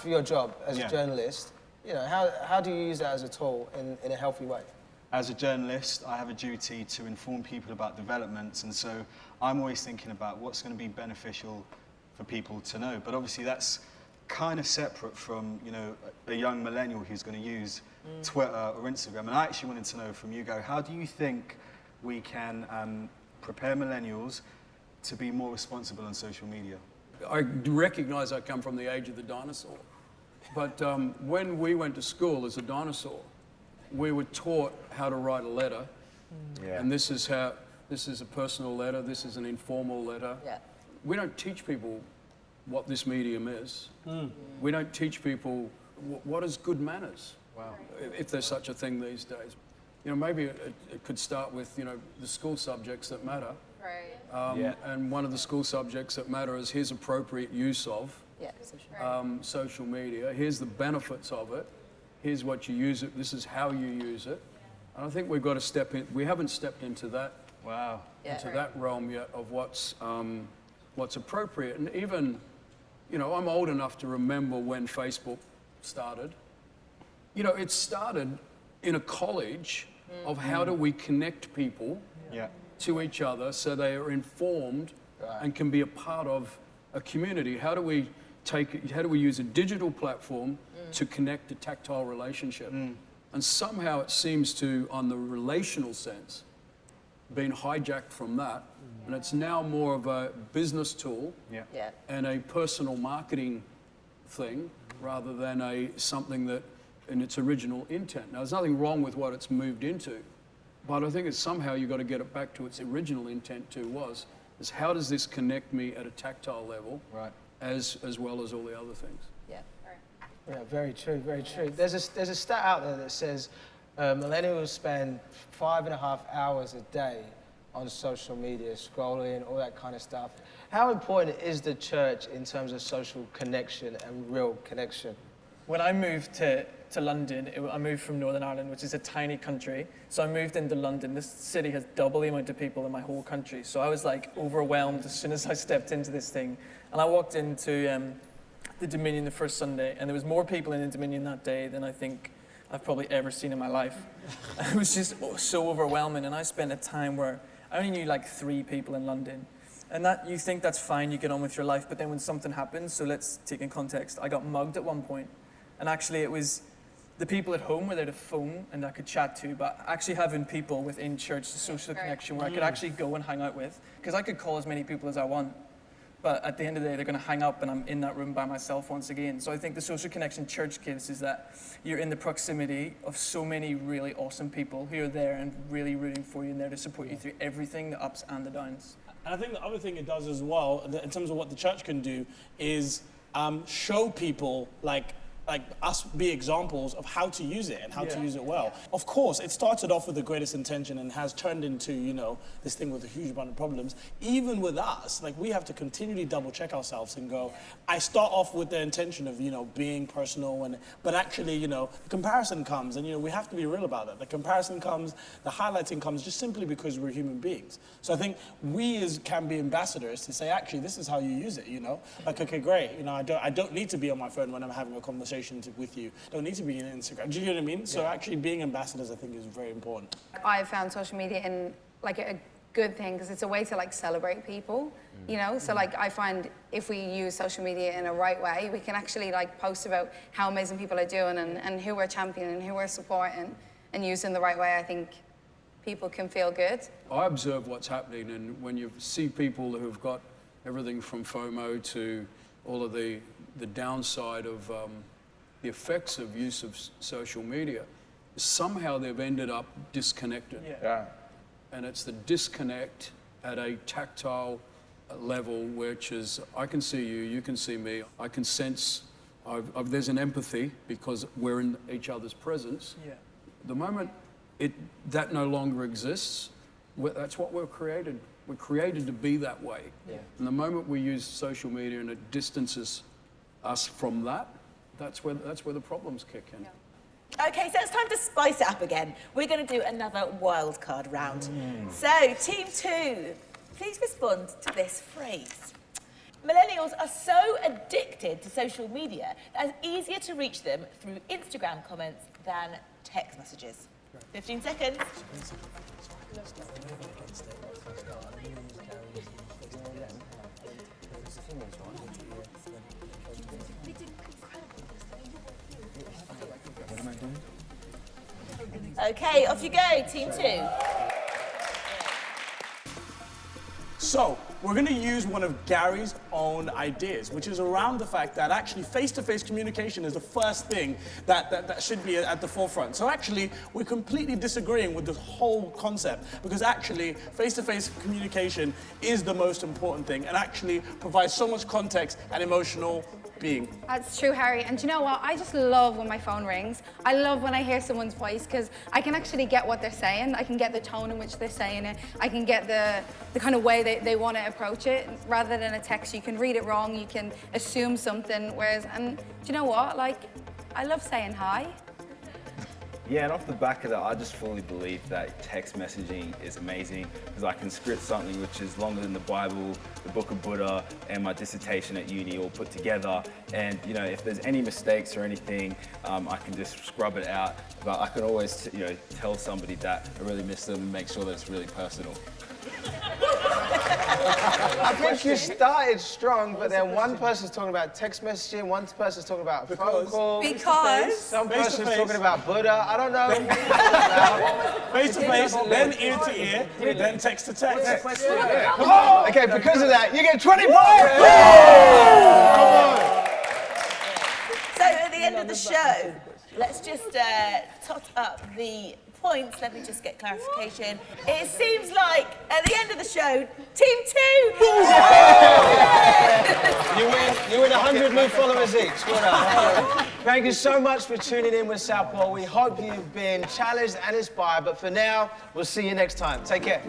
for your job as a journalist, you know, how do you use that as a tool in a healthy way? As a journalist, I have a duty to inform people about developments, and so I'm always thinking about what's going to be beneficial for people to know. But obviously that's kind of separate from, you know, a young millennial who's going to use Twitter or Instagram. And I actually wanted to know from you, how do you think we can prepare millennials to be more responsible on social media? I recognize I come from the age of the dinosaur. But when we went to school as a dinosaur, we were taught how to write a letter. And this is a personal letter, this is an informal letter. We don't teach people what this medium is. We don't teach people what is good manners, if there's such a thing these days. You know, maybe it could start with, you know, the school subjects that matter. And one of the school subjects that matter is here's appropriate use of social media. Here's the benefits of it. Here's what you use it. This is how you use it. And I think we've got to step in. We haven't stepped into that. Into that realm yet of what's appropriate. And even, you know, I'm old enough to remember when Facebook started. You know, it started in a college of how do we connect people to each other so they are informed and can be a part of a community. How do we use a digital platform to connect a tactile relationship? And somehow it seems to, on the relational sense, been hijacked from that. And it's now more of a business tool and a personal marketing thing rather than something that in its original intent. Now, there's nothing wrong with what it's moved into, but I think it's somehow you've got to get it back to its original intent too is how does this connect me at a tactile level as well as all the other things? Yeah, very true, very true. There's a stat out there that says millennials spend 5.5 hours a day on social media, scrolling, all that kind of stuff. How important is the church in terms of social connection and real connection? When I moved to London, I moved from Northern Ireland, which is a tiny country. So I moved into London. This city has double the amount of people in my whole country. So I was like overwhelmed as soon as I stepped into this thing. And I walked into the Dominion the first Sunday, and there was more people in the Dominion that day than I think I've probably ever seen in my life. It was just so overwhelming. And I spent a time where I only knew like 3 people in London. And that, you think that's fine, you get on with your life, but then when something happens, so let's take in context, I got mugged at one point. And actually it was the people at home were there to phone and I could chat to, but actually having people within church, the social connection where I could actually go and hang out with, because I could call as many people as I want, but at the end of the day, they're going to hang up and I'm in that room by myself once again. So I think the social connection church gives is that you're in the proximity of so many really awesome people who are there and really rooting for you and there to support you through everything, the ups and the downs. And I think the other thing it does as well, in terms of what the church can do, is show people like us be examples of how to use it and how to use it well. Of course, it started off with the greatest intention and has turned into, you know, this thing with a huge amount of problems. Even with us, like, we have to continually double check ourselves and go, I start off with the intention of, you know, being personal, but actually, you know, the comparison comes and, you know, we have to be real about it. The comparison comes, the highlighting comes just simply because we're human beings. So I think we can be ambassadors to say, actually, this is how you use it, you know? Like, okay, great, you know, I don't need to be on my phone when I'm having a conversation with you. Don't need to be on Instagram. Do you know what I mean? So actually being ambassadors, I think, is very important. I've found social media in like a good thing because it's a way to like celebrate people, you know? So like I find if we use social media in a right way, we can actually like post about how amazing people are doing and who we're championing and who we're supporting and use in the right way. I think people can feel good. I observe what's happening, and when you see people who've got everything from FOMO to all of the downside of the effects of use of social media, somehow they've ended up disconnected. And it's the disconnect at a tactile level, which is, I can see you, you can see me, I can sense, there's an empathy because we're in each other's presence. The moment that no longer exists, that's what we're created. We're created to be that way. And the moment we use social media and it distances us from that, that's where the problems kick in. Okay, so it's time to spice it up again. We're going to do another wildcard round. So, team 2, please respond to this phrase. Millennials are so addicted to social media that it's easier to reach them through Instagram comments than text messages. 15 seconds. Okay, off you go, team 2. So, we're going to use one of Gary's own ideas, which is around the fact that actually face-to-face communication is the first thing that should be at the forefront. So actually, we're completely disagreeing with this whole concept, because actually, face-to-face communication is the most important thing and actually provides so much context and emotional being. That's true, Harry. And do you know what? I just love when my phone rings. I love when I hear someone's voice, because I can actually get what they're saying. I can get the tone in which they're saying it. I can get the kind of way they want to approach it. Rather than a text, you can read it wrong, you can assume something. Whereas, and do you know what? Like, I love saying hi. Yeah, and off the back of that, I just fully believe that text messaging is amazing, because I can script something which is longer than the Bible, the Book of Buddha, and my dissertation at uni all put together. And you know, if there's any mistakes or anything, I can just scrub it out. But I can always, tell somebody that I really miss them and make sure that it's really personal. I think you started strong, but then one person's talking about text messaging, one person's talking about phone calls. Because Some person's talking about Buddha. I don't know. Face-to-face, then ear-to-ear, then text-to-text. Come on. Okay, because of that, you get 20 points. So at the end of the show, let's just tot up the points. Let me just get clarification. It seems like at the end of the show, team 2. You win 100 new followers each. Well done. Thank you so much for tuning in with Southpaw. We hope you've been challenged and inspired. But for now, we'll see you next time. Take care.